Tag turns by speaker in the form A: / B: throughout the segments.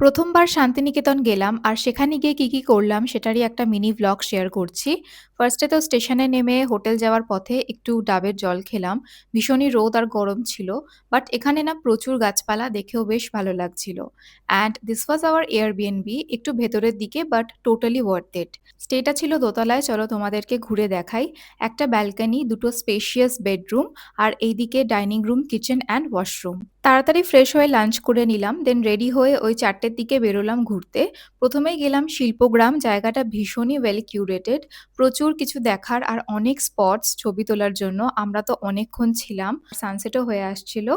A: প্রথমবার শান্তিনিকেতন গেলাম আর সেখানে গিয়ে কি করলাম সেটারই একটা মিনি ভ্লগ শেয়ার করছি। ফার্স্টে তো স্টেশনে নেমে হোটেল যাওয়ার পথে একটু ডাবের জল খেলাম। ভীষণই রোদ আর গরম ছিল। বাট এখানে না প্রচুর গাছপালা দেখেও বেশ ভালো লাগছিল। And this was our Airbnb, একটু ভেতরের দিকে বাট টোটালি ওয়ার্থ ইট। স্টেটা ছিল দোতলায়, চলো তোমাদেরকে ঘুরে দেখাই। একটা ব্যালকনি, দুটো স্পেশিয়াস বেডরুম আর এইদিকে dining room, kitchen and washroom. তাড়াতাড়ি ফ্রেশ হয়ে লাঞ্চ করে নিলাম, দেন রেডি হয়ে ওই 4টের দিকে বেরোলাম ঘুরতে। প্রথমেই গেলাম শিল্পগ্রাম, জায়গাটা ভীষণই ওয়েল কিউরেটেড, প্রচুর কিছু দেখার আর অনেক স্পটস ছবি তোলার জন্য। আমরা তো অনেকক্ষণ ছিলাম, সানসেটও হয়ে আসছিল।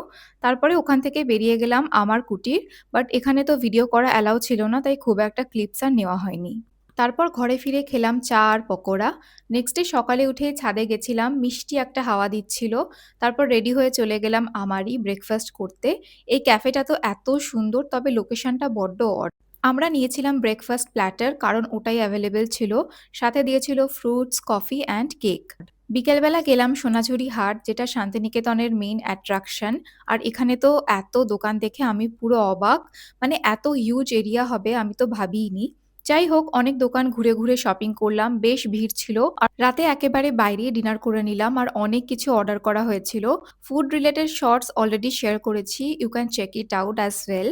A: তারপরে ওখান থেকে বেরিয়ে গেলাম আমার কুটির, বাট এখানে তো ভিডিও করা অ্যালাউ ছিল না, তাই খুব একটা ক্লিপস আর নেওয়া হয়নি। তারপর ঘরে ফিরে খেলাম চা আর পকোড়া। নেক্সট ডে সকালে উঠে ছাদে গেছিলাম, মিষ্টি একটা হাওয়া দিচ্ছিল। তারপর রেডি হয়ে চলে গেলাম আমারই ব্রেকফাস্ট করতে। এই ক্যাফেটা তো এত সুন্দর, তবে লোকেশনটা বড্ড অড। আমরা নিয়েছিলাম ব্রেকফাস্ট প্ল্যাটার, কারণ ওটাই অ্যাভেলেবেল ছিল। সাথে দিয়েছিল ফ্রুটস, কফি অ্যান্ড কেক। বিকেলবেলা গেলাম সোনাঝুরি হাট, যেটা শান্তিনিকেতনের মেইন অ্যাট্রাকশন। আর এখানে তো এত দোকান দেখে আমি পুরো অবাক, মানে এত হিউজ এরিয়া হবে আমি তো ভাবিইনি। যাই হোক, অনেক দোকান ঘুরে ঘুরে শপিং করলাম, বেশ ভিড় ছিল। আর রাতে একেবারে বাইরে ডিনার করে নিলাম আর অনেক কিছু অর্ডার করা হয়েছিল। Food related shorts already share করেছি, you can check it out as well.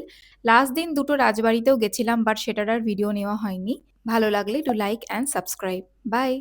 A: Last দিন দুটো রাজবাড়িতেও গেছিলাম, বাট সেটার আর ভিডিও নেওয়া হয়নি। ভালো লাগলে do like and subscribe. By.